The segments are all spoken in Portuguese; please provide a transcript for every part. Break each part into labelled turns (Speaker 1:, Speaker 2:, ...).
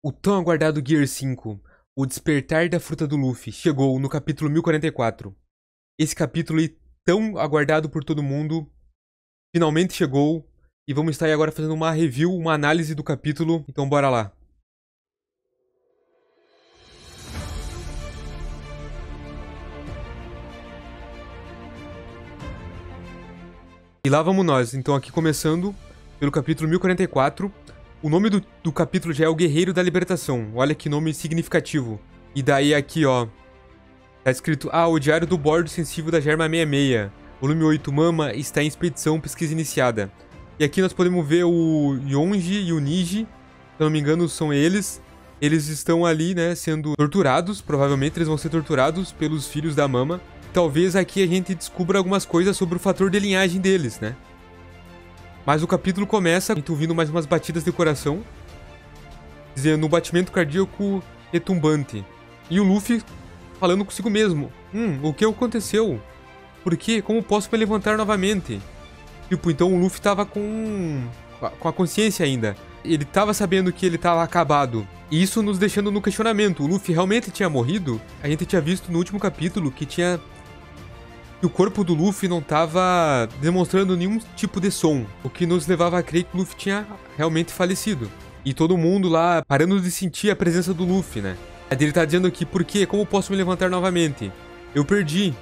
Speaker 1: O tão aguardado Gear 5, O Despertar da Fruta do Luffy, chegou no capítulo 1044. Esse capítulo aí, tão aguardado por todo mundo, finalmente chegou. E vamos estar aí agora fazendo uma review, uma análise do capítulo. Então bora lá. E lá vamos nós, então aqui começando pelo capítulo 1044. O nome do capítulo já é o Guerreiro da Libertação. Olha que nome significativo. E daí aqui, ó, tá escrito: o Diário do Bordo Sensível da Germa 66. Volume 8, Mama está em expedição, pesquisa iniciada. E aqui nós podemos ver o Yonji e o Niji. Se eu não me engano, são eles. Eles estão ali, né, sendo torturados. Provavelmente eles vão ser torturados pelos filhos da Mama. Talvez aqui a gente descubra algumas coisas sobre o fator de linhagem deles, né? Mas o capítulo começa, a gente ouvindo mais umas batidas de coração, dizendo um batimento cardíaco retumbante. E o Luffy falando consigo mesmo: o que aconteceu? Por quê? Como posso me levantar novamente? Tipo, então o Luffy tava com a consciência ainda. Ele tava sabendo que ele tava acabado. E isso nos deixando no questionamento. O Luffy realmente tinha morrido? A gente tinha visto no último capítulo que o corpo do Luffy não tava demonstrando nenhum tipo de som, o que nos levava a crer que o Luffy tinha realmente falecido. E todo mundo lá parando de sentir a presença do Luffy, né? Ele tá dizendo aqui: por quê? Como posso me levantar novamente? Eu perdi.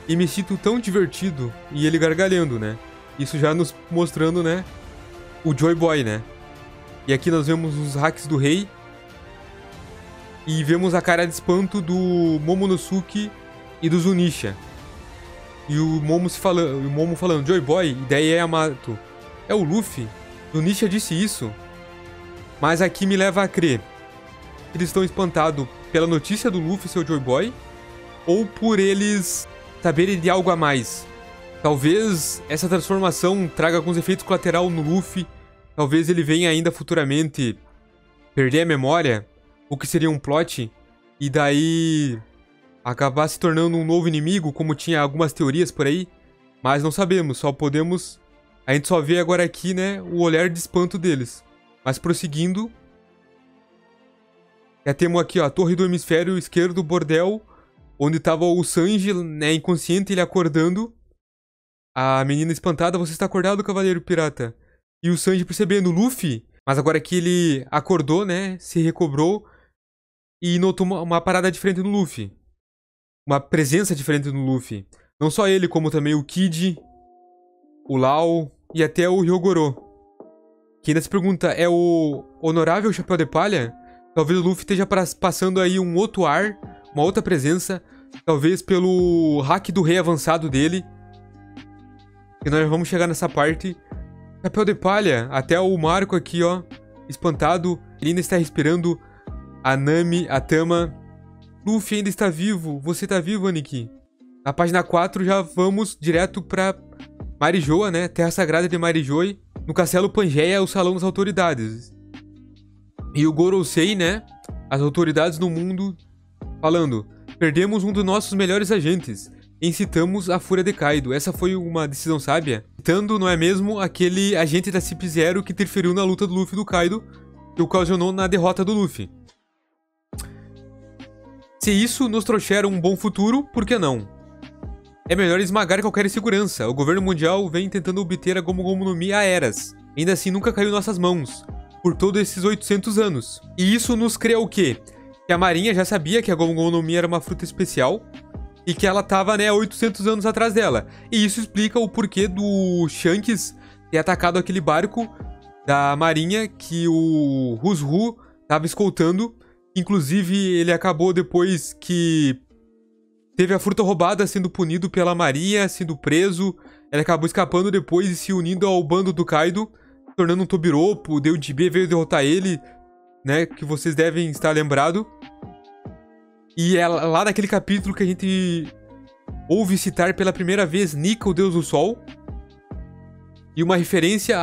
Speaker 1: E me sinto tão divertido. E ele gargalhando, né? Isso já nos mostrando, né, o Joy Boy, né? E aqui nós vemos os hacks do rei. E vemos a cara de espanto do Momonosuke e do Zunisha. E o Momo falando: Joy Boy, ideia é Yamato. É o Luffy? O Nisha disse isso. Mas aqui me leva a crer que eles estão espantados pela notícia do Luffy ser o Joy Boy, ou por eles saberem de algo a mais. Talvez essa transformação traga alguns efeitos colaterais no Luffy. Talvez ele venha ainda futuramente perder a memória, o que seria um plot, e daí acabar se tornando um novo inimigo, como tinha algumas teorias por aí. Mas não sabemos, a gente só vê agora aqui, né, o olhar de espanto deles. Mas prosseguindo, já temos aqui, ó, a torre do hemisfério esquerdo do bordel, onde estava o Sanji, né, inconsciente, ele acordando. A menina espantada: você está acordado, cavaleiro pirata? E o Sanji percebendo: Luffy? Mas agora que ele acordou, né, se recobrou e notou uma parada diferente no Luffy. Uma presença diferente no Luffy. Não só ele, como também o Kid, o Lau e até o Hyogoro. Que ainda se pergunta: é o Honorável Chapéu de Palha? Talvez o Luffy esteja passando aí um outro ar, uma outra presença. Talvez pelo hack do rei avançado dele. E nós vamos chegar nessa parte. Chapéu de Palha, até o Marco aqui, ó, espantado. Ele ainda está respirando. A Nami, a Tama: Luffy ainda está vivo. Você está vivo, Aniki? Na página 4 já vamos direto pra Marijoa, né? Terra Sagrada de Marijoa. No Castelo Pangeia, o Salão das Autoridades. E o Gorosei, né? As autoridades do mundo falando: perdemos um dos nossos melhores agentes. Incitamos a fúria de Kaido. Essa foi uma decisão sábia. Citando, não é mesmo, aquele agente da CIP0 que interferiu na luta do Luffy e do Kaido, que ocasionou na derrota do Luffy. Se isso nos trouxer um bom futuro, por que não? É melhor esmagar qualquer insegurança. O governo mundial vem tentando obter a Gomu Gomu no Mi há eras. Ainda assim nunca caiu em nossas mãos, por todos esses 800 anos. E isso nos cria o quê? Que a marinha já sabia que a Gomu Gomu no Mi era uma fruta especial, e que ela tava, né, 800 anos atrás dela. E isso explica o porquê do Shanks ter atacado aquele barco da marinha que o Rusru tava escoltando. Inclusive, ele acabou, depois que teve a fruta roubada, sendo punido pela marinha, sendo preso. Ele acabou escapando depois e se unindo ao bando do Kaido, tornando um Tobiropo. O Deudibê veio derrotar ele, né, que vocês devem estar lembrados. E é lá naquele capítulo que a gente ouve citar pela primeira vez Nika, o Deus do Sol. E uma referência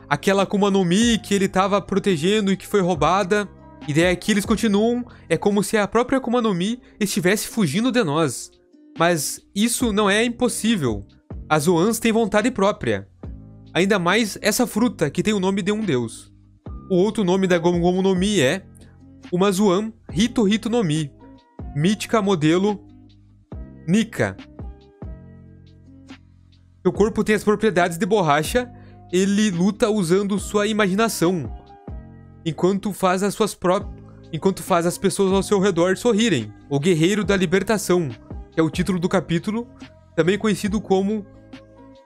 Speaker 1: àquela Akuma no Mi que ele estava protegendo e que foi roubada. E daí aqui eles continuam, é como se a própria Akuma no Mi estivesse fugindo de nós. Mas isso não é impossível. As Zoans têm vontade própria. Ainda mais essa fruta que tem o nome de um deus. O outro nome da Gomu Gomu no Mi é Umazuan Hito Hito no Mi, mítica modelo Nika. Seu corpo tem as propriedades de borracha, ele luta usando sua imaginação, enquanto faz as pessoas ao seu redor sorrirem. O Guerreiro da Libertação, que é o título do capítulo, também conhecido como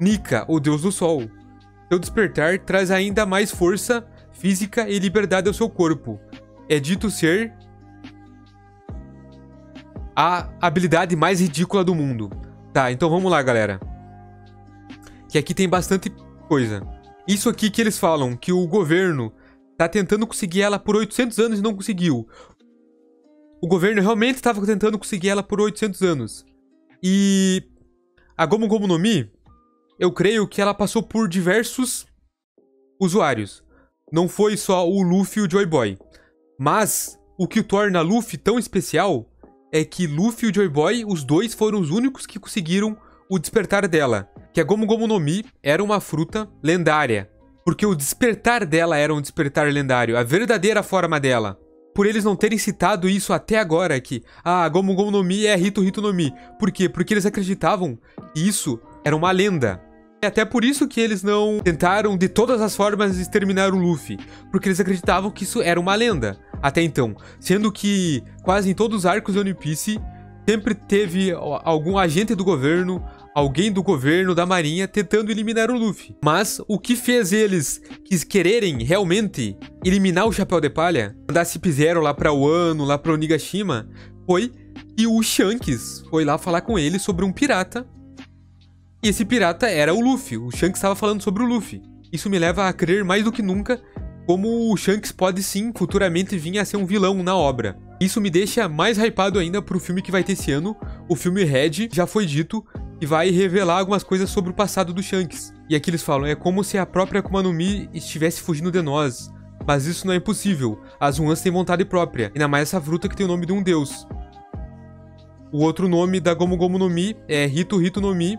Speaker 1: Nika, o Deus do Sol. Seu despertar traz ainda mais força física e liberdade ao seu corpo. É dito ser a habilidade mais ridícula do mundo. Tá, então vamos lá, galera. Que aqui tem bastante coisa. Isso aqui que eles falam, que o governo tá tentando conseguir ela por 800 anos e não conseguiu. O governo realmente estava tentando conseguir ela por 800 anos. E a Gomu Gomu no Mi, eu creio que ela passou por diversos usuários. Não foi só o Luffy e o Joy Boy. Mas o que torna Luffy tão especial é que Luffy e o Joy Boy, os dois foram os únicos que conseguiram o despertar dela. Que a Gomu Gomu no Mi era uma fruta lendária. Porque o despertar dela era um despertar lendário, a verdadeira forma dela. Por eles não terem citado isso até agora, que a Gomu Gomu no Mi é Hito Hito no Mi. Por quê? Porque eles acreditavam que isso era uma lenda. É até por isso que eles não tentaram de todas as formas exterminar o Luffy. Porque eles acreditavam que isso era uma lenda até então. Sendo que quase em todos os arcos de One Piece sempre teve algum agente do governo, alguém do governo, da marinha, tentando eliminar o Luffy. Mas o que fez eles quererem realmente eliminar o Chapéu de Palha, mandar Cip-Zero lá pra Wano, lá pra Onigashima, foi que o Shanks foi lá falar com ele sobre um pirata. E esse pirata era o Luffy. O Shanks estava falando sobre o Luffy. Isso me leva a crer mais do que nunca como o Shanks pode sim futuramente vir a ser um vilão na obra. Isso me deixa mais hypado ainda pro filme que vai ter esse ano. O filme Red, já foi dito, e vai revelar algumas coisas sobre o passado do Shanks. E aqui eles falam, é como se a própria Akuma no Mi estivesse fugindo de nós. Mas isso não é impossível. As Zoans têm vontade própria, ainda mais essa fruta que tem o nome de um deus. O outro nome da Gomu Gomu no Mi é Hito Hito no Mi,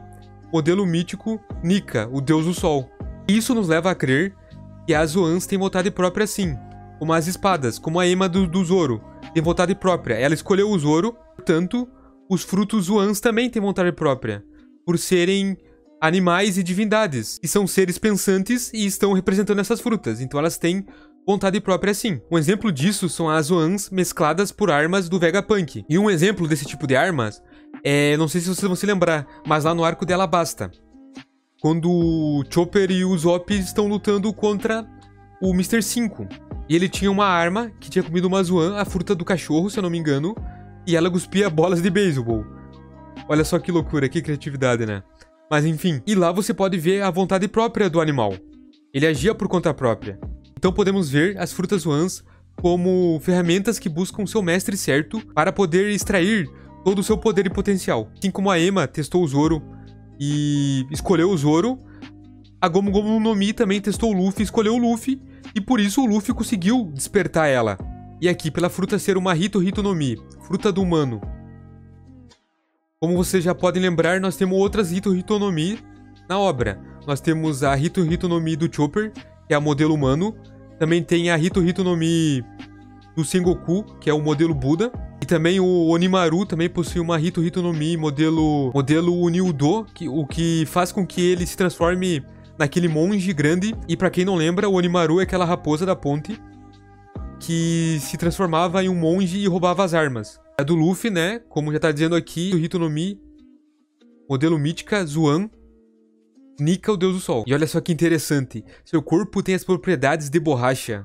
Speaker 1: modelo mítico Nika, o deus do sol. Isso nos leva a crer que as Zoans têm vontade própria sim, como as espadas, como a Ema do Zoro, tem vontade própria. Ela escolheu o Zoro, portanto, os frutos Zoans também têm vontade própria, por serem animais e divindades, que são seres pensantes e estão representando essas frutas, então elas têm vontade própria sim. Um exemplo disso são as Zoans mescladas por armas do Vegapunk. E um exemplo desse tipo de armas é, não sei se vocês vão se lembrar, mas lá no arco de Alabasta, quando o Chopper e o Usopp estão lutando contra o Mr. 5. E ele tinha uma arma que tinha comido uma Zoan, a fruta do cachorro, se eu não me engano, e ela cuspia bolas de beisebol. Olha só que loucura, que criatividade, né? Mas enfim, e lá você pode ver a vontade própria do animal. Ele agia por conta própria. Então podemos ver as frutas Zoans como ferramentas que buscam seu mestre certo para poder extrair todo o seu poder e potencial. Assim como a Ema testou o Zoro e escolheu o Zoro, a Gomu Gomu no Mi também testou o Luffy e escolheu o Luffy, e por isso o Luffy conseguiu despertar ela. E aqui, pela fruta ser uma Hito Hito no Mi, fruta do humano. Como vocês já podem lembrar, nós temos outras Hito Hito no Mi na obra. Nós temos a Hito Hito no Mi do Chopper, que é a modelo humano. Também tem a Hito Hito no Mi do Sengoku, que é o modelo Buda. E também o Onimaru também possui uma Hito Hito no Mi modelo Uniudo, o que faz com que ele se transforme naquele monge grande. E pra quem não lembra, o Onimaru é aquela raposa da ponte que se transformava em um monge e roubava as armas. A do Luffy, né? Como já tá dizendo aqui, o Hito no Mi, modelo mítica, Zoan, Nika, o deus do sol. E olha só que interessante, seu corpo tem as propriedades de borracha.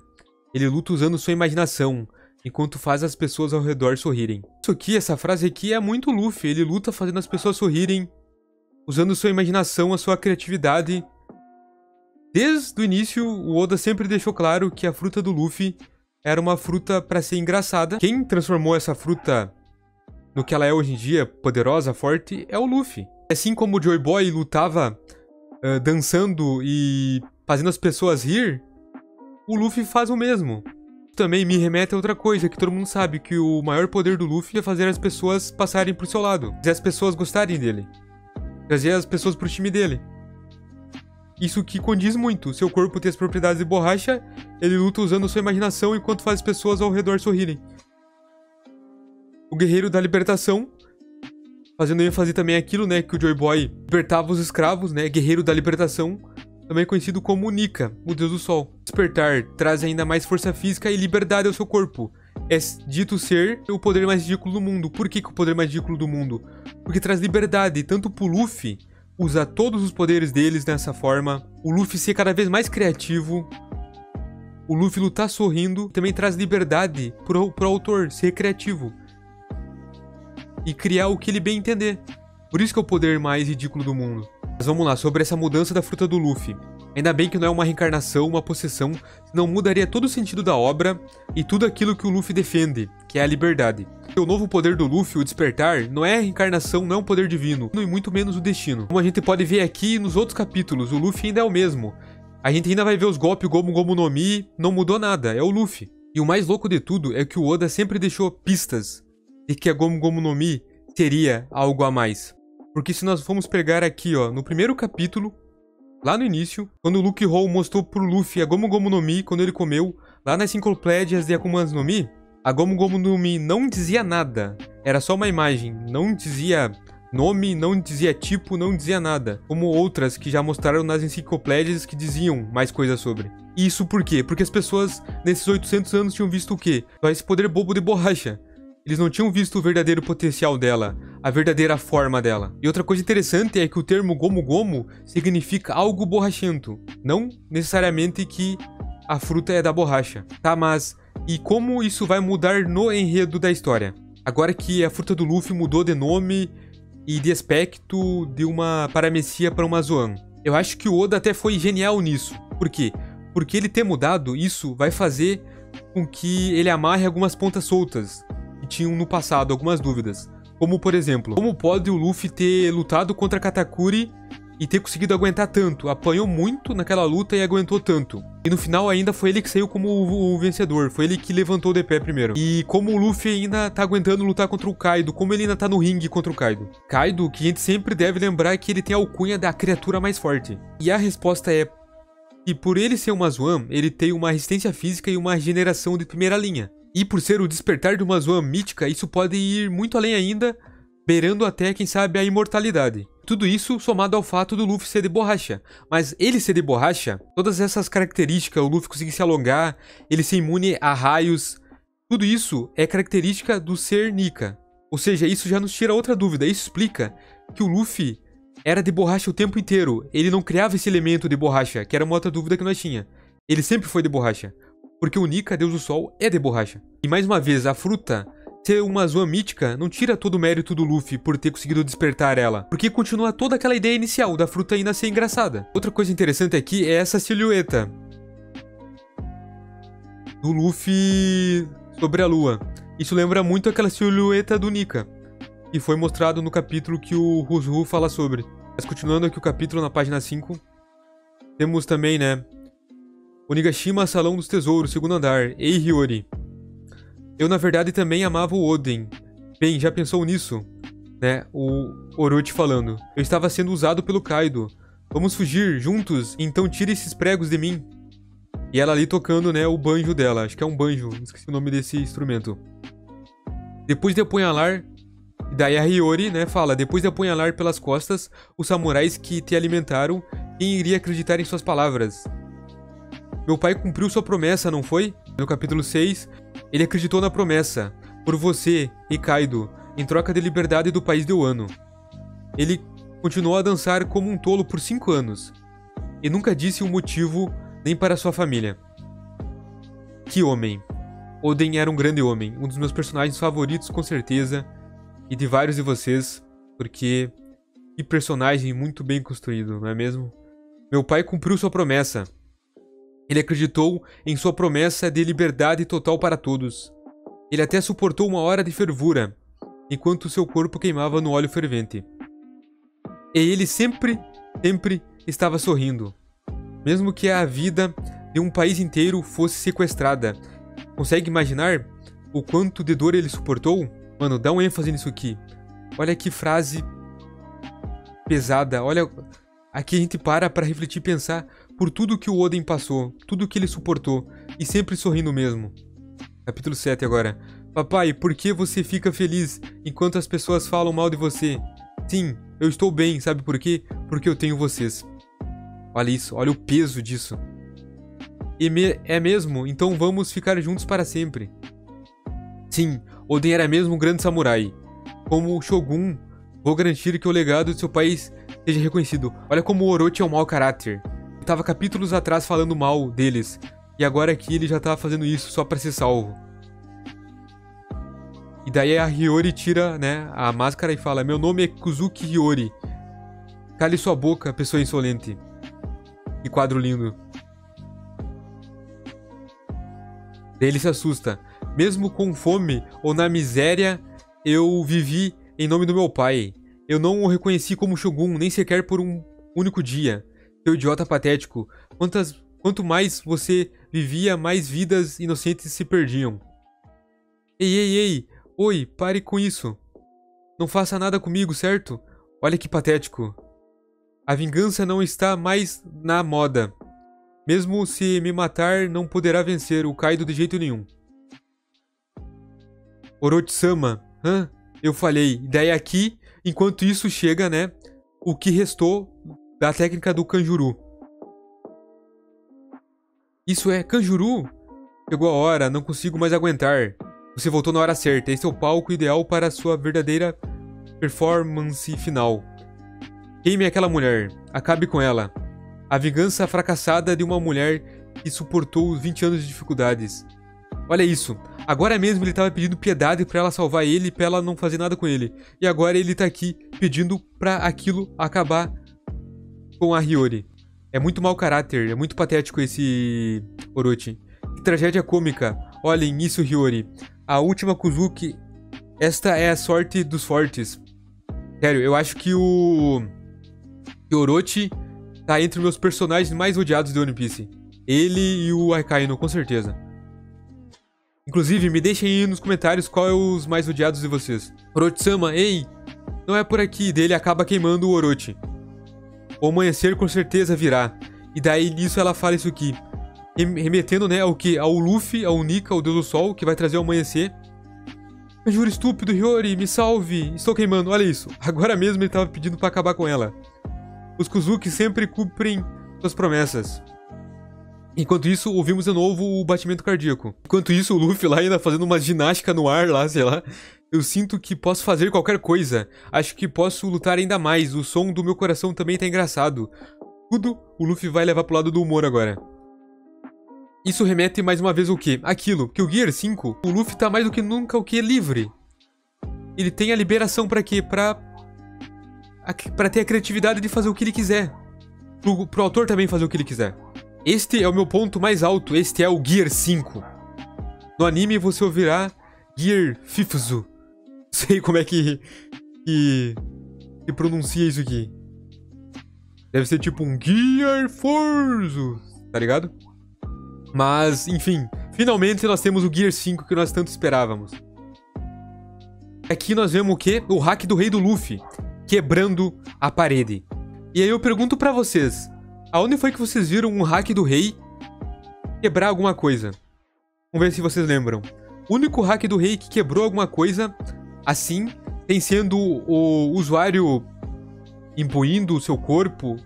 Speaker 1: Ele luta usando sua imaginação, enquanto faz as pessoas ao redor sorrirem. Isso aqui, essa frase aqui é muito Luffy. Ele luta fazendo as pessoas sorrirem, usando sua imaginação, a sua criatividade. Desde o início, o Oda sempre deixou claro que a fruta do Luffy era uma fruta para ser engraçada. Quem transformou essa fruta no que ela é hoje em dia, poderosa, forte, é o Luffy. Assim como o Joy Boy lutava dançando e fazendo as pessoas rir, o Luffy faz o mesmo. Também me remete a outra coisa, que todo mundo sabe, que o maior poder do Luffy é fazer as pessoas passarem pro seu lado. Fazer as pessoas gostarem dele. Trazer as pessoas pro time dele. Isso que condiz muito. Seu corpo tem as propriedades de borracha, ele luta usando sua imaginação enquanto faz as pessoas ao redor sorrirem. O Guerreiro da Libertação, fazendo ênfase também aquilo, né, que o Joy Boy libertava os escravos, né, Guerreiro da Libertação, também conhecido como Nika, o Deus do Sol. Despertar traz ainda mais força física e liberdade ao seu corpo. É dito ser o poder mais ridículo do mundo. Por que o poder mais ridículo do mundo? Porque traz liberdade, tanto pro Luffy usar todos os poderes deles dessa forma, o Luffy ser cada vez mais criativo, o Luffy lutar sorrindo, também traz liberdade pro autor ser criativo e criar o que ele bem entender. Por isso que é o poder mais ridículo do mundo. Mas vamos lá, sobre essa mudança da fruta do Luffy. Ainda bem que não é uma reencarnação, uma possessão, senão mudaria todo o sentido da obra e tudo aquilo que o Luffy defende, que é a liberdade. O novo poder do Luffy, o despertar, não é a reencarnação, não é um poder divino, e muito menos o destino. Como a gente pode ver aqui nos outros capítulos, o Luffy ainda é o mesmo. A gente ainda vai ver os golpes Gomu Gomu no Mi, não mudou nada, é o Luffy. E o mais louco de tudo é que o Oda sempre deixou pistas de que a Gomu Gomu no Mi teria algo a mais. Porque se nós formos pegar aqui, ó, no primeiro capítulo, lá no início, quando o Luke Hall mostrou pro Luffy a Gomu Gomu no Mi, quando ele comeu, lá nas enciclopédias de Akuma no Mi, a Gomu Gomu no Mi não dizia nada. Era só uma imagem, não dizia nome, não dizia tipo, não dizia nada. Como outras que já mostraram nas enciclopédias que diziam mais coisas sobre. E isso por quê? Porque as pessoas nesses 800 anos tinham visto o quê? Só esse poder bobo de borracha. Eles não tinham visto o verdadeiro potencial dela, a verdadeira forma dela. E outra coisa interessante é que o termo Gomu Gomu significa algo borrachento, não necessariamente que a fruta é da borracha. Tá, mas e como isso vai mudar no enredo da história? Agora que a fruta do Luffy mudou de nome e de aspecto de uma paramecia para uma Zoan. Eu acho que o Oda até foi genial nisso. Por quê? Porque ele ter mudado isso vai fazer com que ele amarre algumas pontas soltas que tinham no passado algumas dúvidas. Como, por exemplo, como pode o Luffy ter lutado contra Katakuri e ter conseguido aguentar tanto? Apanhou muito naquela luta e aguentou tanto. E no final ainda foi ele que saiu como o vencedor. Foi ele que levantou de pé primeiro. E como o Luffy ainda tá aguentando lutar contra o Kaido, como ele ainda tá no ringue contra o Kaido. Kaido, que a gente sempre deve lembrar que ele tem a alcunha da criatura mais forte. E a resposta é que por ele ser uma Zoan, ele tem uma resistência física e uma regeneração de primeira linha. E por ser o despertar de uma Zoan mítica, isso pode ir muito além ainda, beirando até, quem sabe, a imortalidade. Tudo isso somado ao fato do Luffy ser de borracha. Mas ele ser de borracha, todas essas características, o Luffy conseguir se alongar, ele ser imune a raios, tudo isso é característica do ser Nika. Ou seja, isso já nos tira outra dúvida. Isso explica que o Luffy era de borracha o tempo inteiro. Ele não criava esse elemento de borracha, que era uma outra dúvida que nós tinha. Ele sempre foi de borracha. Porque o Nika, Deus do Sol, é de borracha. E mais uma vez, a fruta ser uma Zoan mítica não tira todo o mérito do Luffy por ter conseguido despertar ela. Porque continua toda aquela ideia inicial da fruta ainda ser engraçada. Outra coisa interessante aqui é essa silhueta do Luffy sobre a lua. Isso lembra muito aquela silhueta do Nika, que foi mostrado no capítulo que o Ruzu fala sobre. Mas continuando aqui o capítulo na página 5, temos também, né, Onigashima, Salão dos Tesouros, segundo andar. Ei, Hiyori. Eu, na verdade, também amava o Oden. Bem, já pensou nisso? Né? O Orochi falando. Eu estava sendo usado pelo Kaido. Vamos fugir juntos, então tire esses pregos de mim. E ela ali tocando, né, o banjo dela. Acho que é um banjo, esqueci o nome desse instrumento. Depois de apunhalar... Daí a Hiyori, né, fala. Depois de apunhalar pelas costas os samurais que te alimentaram, quem iria acreditar em suas palavras? Meu pai cumpriu sua promessa, não foi? No capítulo 6, ele acreditou na promessa. Por você, e Kaido, em troca de liberdade do país de Wano. Ele continuou a dançar como um tolo por 5 anos. E nunca disse um motivo nem para sua família. Que homem. Oden era um grande homem. Um dos meus personagens favoritos, com certeza. E de vários de vocês. Porque que personagem muito bem construído, não é mesmo? Meu pai cumpriu sua promessa. Ele acreditou em sua promessa de liberdade total para todos. Ele até suportou uma hora de fervura, enquanto seu corpo queimava no óleo fervente. E ele sempre estava sorrindo. Mesmo que a vida de um país inteiro fosse sequestrada. Consegue imaginar o quanto de dor ele suportou? Mano, dá um ênfase nisso aqui. Olha que frase pesada. Olha aqui a gente para pra refletir e pensar por tudo que o Oden passou, tudo que ele suportou, e sempre sorrindo mesmo. Capítulo 7 agora. Papai, por que você fica feliz enquanto as pessoas falam mal de você? Sim, eu estou bem, sabe por quê? Porque eu tenho vocês. Olha isso, olha o peso disso. É mesmo? Então vamos ficar juntos para sempre. Sim, Oden era mesmo um grande samurai. Como Shogun, vou garantir que o legado de seu país seja reconhecido. Olha como o Orochi é um mau caráter. Ele estava capítulos atrás falando mal deles. E agora aqui ele já tá fazendo isso só pra ser salvo. E daí a Hiyori tira, né, a máscara e fala: meu nome é Kuzuki Hiyori. Cale sua boca, pessoa insolente. Que quadro lindo. Daí ele se assusta. Mesmo com fome ou na miséria, eu vivi em nome do meu pai. Eu não o reconheci como Shogun, nem sequer por um único dia. Seu idiota patético. Quanto mais você vivia, mais vidas inocentes se perdiam. Ei. Oi, pare com isso. Não faça nada comigo, certo? Olha que patético. A vingança não está mais na moda. Mesmo se me matar, não poderá vencer o Kaido de jeito nenhum. Orochi-sama. Eu falhei. E daí aqui, enquanto isso chega, né, o que restou da técnica do Kanjuru. Isso é Kanjuru? Chegou a hora, não consigo mais aguentar. Você voltou na hora certa. Esse é o palco ideal para a sua verdadeira performance final. Queime aquela mulher. Acabe com ela. A vingança fracassada de uma mulher que suportou os 20 anos de dificuldades. Olha isso. Agora mesmo ele estava pedindo piedade para ela salvar ele, para ela não fazer nada com ele. E agora ele tá aqui pedindo para aquilo acabar com a Hiyori. É muito mau caráter, é muito patético esse Orochi. Que tragédia cômica. Olhem isso, Hiyori. A última Kuzuki. Esta é a sorte dos fortes. Sério, eu acho que o Orochi tá entre meus personagens mais odiados de One Piece. Ele e o Akainu, com certeza. Inclusive, me deixem aí nos comentários qual é os mais odiados de vocês. Orochi-sama, ei! Não é por aqui. Dele acaba queimando o Orochi. O amanhecer com certeza virá. E daí nisso ela fala isso aqui. Remetendo, né, ao que? Ao Luffy, ao Nika, ao Deus do Sol, que vai trazer o amanhecer. Eu juro, estúpido, Hiyori, me salve. Estou queimando, olha isso. Agora mesmo ele tava pedindo pra acabar com ela. Os Kuzuki sempre cumprem suas promessas. Enquanto isso, ouvimos de novo o batimento cardíaco. Enquanto isso, o Luffy lá ainda fazendo uma ginástica no ar lá, sei lá. Eu sinto que posso fazer qualquer coisa. Acho que posso lutar ainda mais. O som do meu coração também tá engraçado. Tudo o Luffy vai levar pro lado do humor agora. Isso remete mais uma vez ao quê? Aquilo, que o Gear 5, o Luffy tá mais do que nunca o que? Livre. Ele tem a liberação pra quê? Pra ter a criatividade de fazer o que ele quiser. Pro autor também fazer o que ele quiser. Este é o meu ponto mais alto, este é o Gear 5. No anime você ouvirá Gear Fifuzu. Não sei como é que pronuncia isso aqui. Deve ser tipo um Gear Forzo, tá ligado? Mas, enfim, finalmente nós temos o Gear 5 que nós tanto esperávamos. Aqui nós vemos o quê? O hack do rei do Luffy, quebrando a parede. E aí eu pergunto pra vocês, aonde foi que vocês viram um hack do rei quebrar alguma coisa? Vamos ver se vocês lembram. O único hack do rei que quebrou alguma coisa assim, tem sendo o usuário imbuindo o seu corpo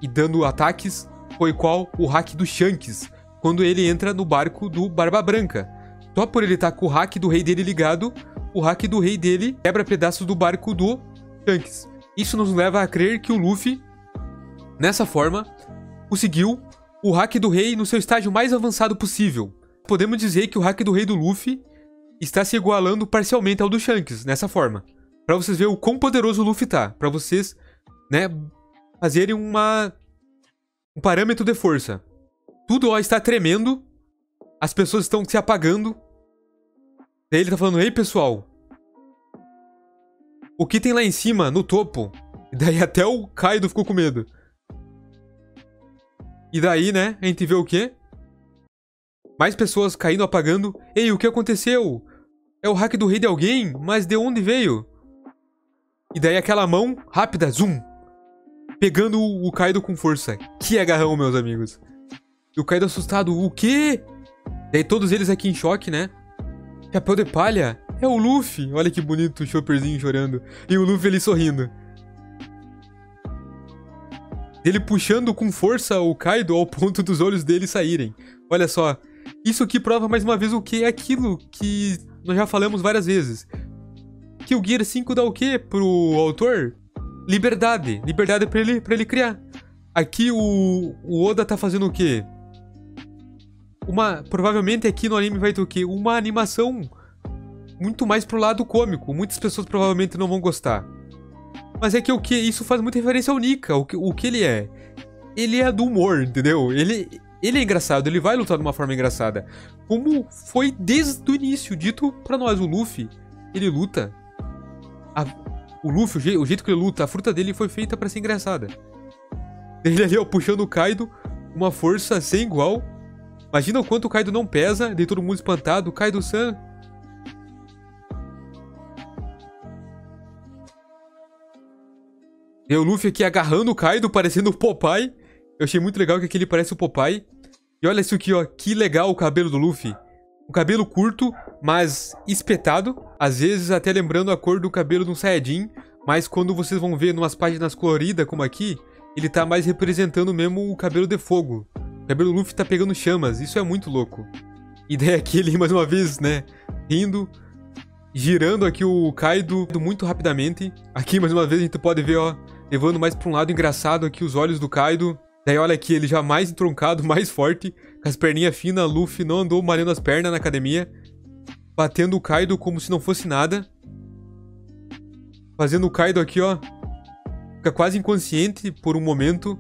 Speaker 1: e dando ataques, foi qual? O hack do Shanks, quando ele entra no barco do Barba Branca. Só por ele estar com o hack do rei dele ligado, o hack do rei dele quebra pedaços do barco do Shanks. Isso nos leva a crer que o Luffy, nessa forma, conseguiu o hack do rei no seu estágio mais avançado possível. Podemos dizer que o hack do rei do Luffy está se igualando parcialmente ao do Shanks, nessa forma. Pra vocês verem o quão poderoso o Luffy tá. Pra vocês, né, fazerem um parâmetro de força. Tudo ó, está tremendo. As pessoas estão se apagando. Daí ele tá falando, ei pessoal, o que tem lá em cima, no topo? E daí até o Kaido ficou com medo. E daí, né, a gente vê o quê? Mais pessoas caindo, apagando. Ei, o que aconteceu? É o hack do rei de alguém? Mas de onde veio? E daí aquela mão rápida, zoom. pegando o Kaido com força. Que agarrão, meus amigos. E o Kaido assustado, o quê? Daí todos eles aqui em choque, né? Chapéu de palha? É o Luffy. Olha que bonito o Chopperzinho chorando. E o Luffy ali sorrindo. Ele puxando com força o Kaido ao ponto dos olhos dele saírem. Olha só. Isso aqui prova mais uma vez o que é aquilo que nós já falamos várias vezes. Que o Gear 5 dá o quê pro autor? Liberdade. Liberdade pra ele criar. Aqui o Oda tá fazendo o quê? Provavelmente aqui no anime vai ter o quê? Uma animação muito mais pro lado cômico. Muitas pessoas provavelmente não vão gostar. Mas é que o que? Isso faz muita referência ao Nika. O que ele é? Ele é do humor, entendeu? Ele é engraçado, ele vai lutar de uma forma engraçada. Como foi desde o início dito pra nós, o Luffy, ele luta. O Luffy, o jeito que ele luta, a fruta dele foi feita pra ser engraçada. Ele ali, ó, puxando o Kaido, uma força sem igual. Imagina o quanto o Kaido não pesa, de todo mundo espantado. Kaido-san. E o Luffy aqui agarrando o Kaido, parecendo o Popeye. Eu achei muito legal que aqui ele parece o Popeye. E olha isso aqui, ó. Que legal o cabelo do Luffy. Um cabelo curto, mas espetado. Às vezes até lembrando a cor do cabelo de um Saiyajin. Mas quando vocês vão ver numas páginas coloridas, como aqui, ele tá mais representando mesmo o cabelo de fogo. O cabelo do Luffy tá pegando chamas. Isso é muito louco. E daí aqui ele, mais uma vez, né, rindo. Girando aqui o Kaido muito rapidamente. Aqui, mais uma vez, a gente pode ver, ó, levando mais pra um lado engraçado aqui os olhos do Kaido. Daí olha aqui, ele já mais entroncado, mais forte. Com as perninhas finas, Luffy não andou malhando as pernas na academia. Batendo o Kaido como se não fosse nada. Fazendo o Kaido aqui, ó. Fica quase inconsciente por um momento.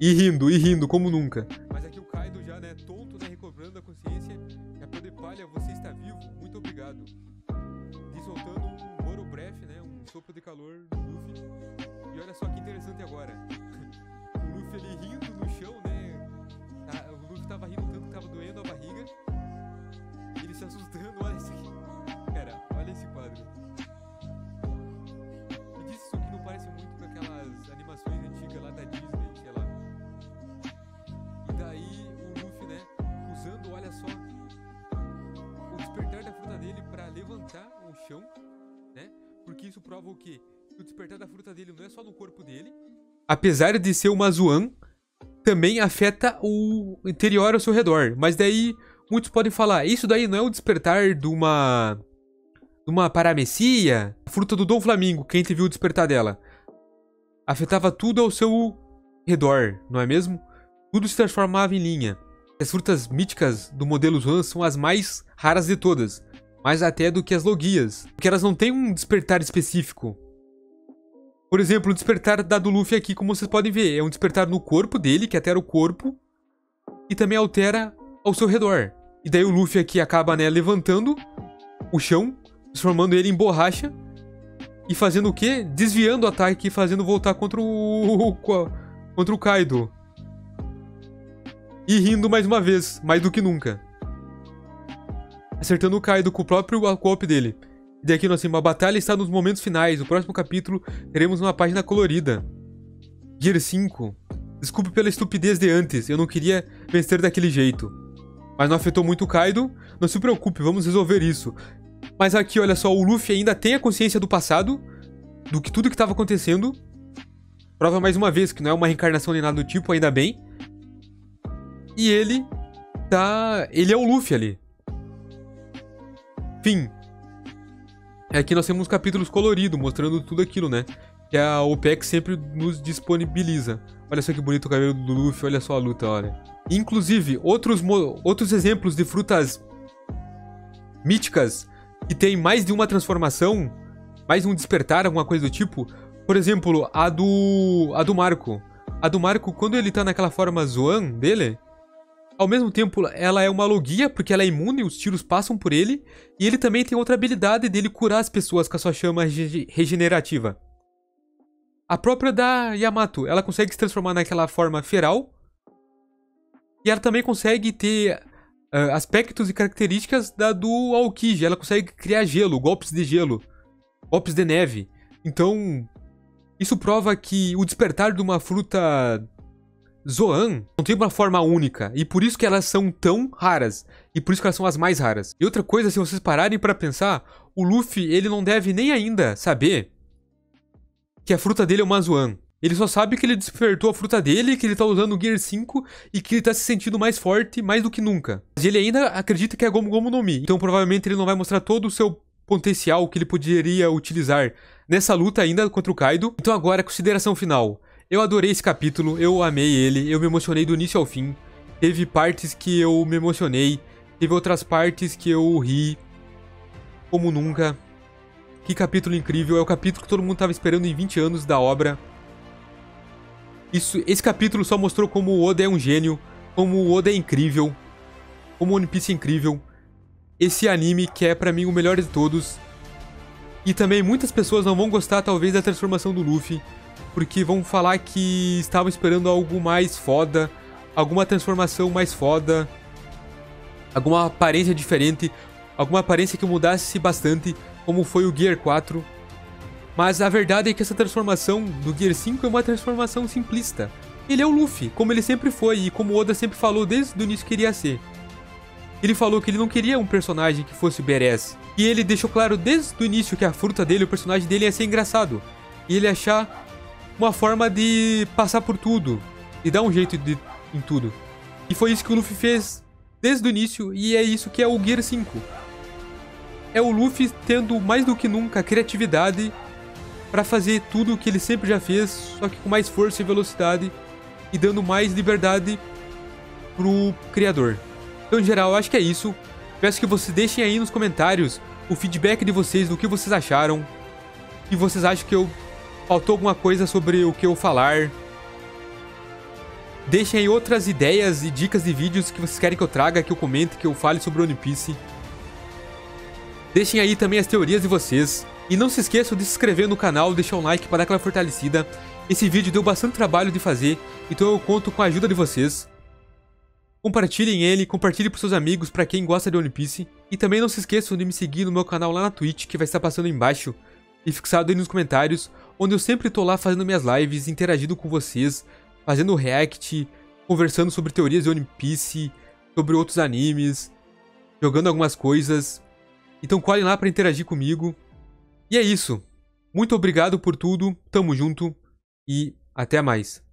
Speaker 1: E rindo como nunca. Mas aqui o Kaido já, né, tonto, né, recobrando a consciência. Chapéu de palha, você está vivo, muito obrigado. E soltando um Moro Breath, né, um sopro de calor do Luffy. E olha só que interessante agora. O Luffy ali rindo no chão, né. O Luffy tava rindo tanto que tava doendo a barriga. Ele se assustando, olha isso aqui. Cara, olha esse quadro. Me disse isso aqui não parece muito com aquelas animações antigas lá da Disney, sei lá. E daí o Luffy, né, usando, olha só, o despertar da fruta dele pra levantar o chão, né? Porque isso prova o quê? Que o despertar da fruta dele não é só no corpo dele. Apesar de ser uma Zoan, também afeta o interior ao seu redor. Mas daí muitos podem falar, isso daí não é o despertar de uma paramecia? A fruta do Dom Flamingo, que a gente viu o despertar dela. Afetava tudo ao seu redor, não é mesmo? Tudo se transformava em linha. As frutas míticas do modelo Zoan são as mais raras de todas. Mais até do que as Logias. Porque elas não têm um despertar específico. Por exemplo, o despertar da do Luffy aqui, como vocês podem ver, é um despertar no corpo dele, que altera o corpo. E também altera ao seu redor. E daí o Luffy aqui acaba, né, levantando o chão, transformando ele em borracha. E fazendo o quê? Desviando o ataque e fazendo voltar contra o Kaido. E rindo mais uma vez, mais do que nunca. Acertando o Kaido com o próprio golpe dele. E daqui nós temos, a batalha está nos momentos finais. No próximo capítulo teremos uma página colorida. Gear 5. Desculpe pela estupidez de antes, eu não queria vencer daquele jeito. Mas não afetou muito o Kaido. Não se preocupe, vamos resolver isso. Mas aqui, olha só, o Luffy ainda tem a consciência do passado. Do que tudo que estava acontecendo. Prova mais uma vez que não é uma reencarnação nem nada do tipo, ainda bem. E ele é o Luffy ali. Fim. Aqui nós temos capítulos coloridos, mostrando tudo aquilo, né? Que a OPEX sempre nos disponibiliza. Olha só que bonito o cabelo do Luffy, olha só a luta, olha. Inclusive, outros exemplos de frutas míticas que tem mais de uma transformação, mais um despertar, alguma coisa do tipo. Por exemplo, a do Marco. A do Marco, quando ele tá naquela forma Zoan dele, ao mesmo tempo ela é uma Logia, porque ela é imune, os tiros passam por ele. E ele também tem outra habilidade dele curar as pessoas com a sua chama regenerativa. A própria da Yamato, ela consegue se transformar naquela forma feral. E ela também consegue ter aspectos e características da do Aokiji. Ela consegue criar gelo, golpes de gelo, golpes de neve. Então, Isso prova que o despertar de uma fruta Zoan não tem uma forma única, e por isso que elas são tão raras, e por isso que elas são as mais raras. E outra coisa, se vocês pararem pra pensar, o Luffy, ele não deve nem ainda saber que a fruta dele é uma Zoan. Ele só sabe que ele despertou a fruta dele, que ele tá usando o Gear 5 e que ele tá se sentindo mais forte, mais do que nunca. Mas ele ainda acredita que é Gomu Gomu no Mi, então provavelmente ele não vai mostrar todo o seu potencial que ele poderia utilizar nessa luta ainda contra o Kaido. Então agora, consideração final. Eu adorei esse capítulo, eu amei ele, eu me emocionei do início ao fim. Teve partes que eu me emocionei, teve outras partes que eu ri como nunca. Que capítulo incrível, é o capítulo que todo mundo tava esperando em 20 anos da obra. Esse capítulo só mostrou como o Oda é um gênio, como o Oda é incrível, como o One Piece é incrível. Esse anime que é pra mim o melhor de todos. E também muitas pessoas não vão gostar talvez da transformação do Luffy, porque vão falar que estavam esperando algo mais foda, alguma transformação mais foda, alguma aparência diferente, alguma aparência que mudasse bastante, como foi o Gear 4. Mas a verdade é que essa transformação do Gear 5 é uma transformação simplista. Ele é o Luffy, como ele sempre foi e como o Oda sempre falou desde o início que iria ser. Ele falou que ele não queria um personagem que fosse badass. E ele deixou claro desde o início que a fruta dele, o personagem dele ia ser engraçado. E ele ia achar uma forma de passar por tudo e dar um jeito em tudo. E foi isso que o Luffy fez desde o início e é isso que é o Gear 5. É o Luffy tendo mais do que nunca a criatividade para fazer tudo o que ele sempre já fez, só que com mais força e velocidade e dando mais liberdade pro criador. Então, em geral, eu acho que é isso. Peço que vocês deixem aí nos comentários o feedback de vocês, do que vocês acharam. E vocês acham que faltou alguma coisa sobre o que eu falar. Deixem aí outras ideias e dicas de vídeos que vocês querem que eu traga, que eu comente, que eu fale sobre One Piece. Deixem aí também as teorias de vocês. E não se esqueçam de se inscrever no canal, deixar um like para dar aquela fortalecida. Esse vídeo deu bastante trabalho de fazer, então eu conto com a ajuda de vocês. Compartilhem ele, compartilhem para seus amigos, para quem gosta de One Piece. E também não se esqueçam de me seguir no meu canal lá na Twitch, que vai estar passando aí embaixo e fixado aí nos comentários, onde eu sempre tô lá fazendo minhas lives, interagindo com vocês, fazendo react, conversando sobre teorias de One Piece, sobre outros animes, jogando algumas coisas. Então colhem lá para interagir comigo. E é isso. Muito obrigado por tudo, tamo junto e até mais.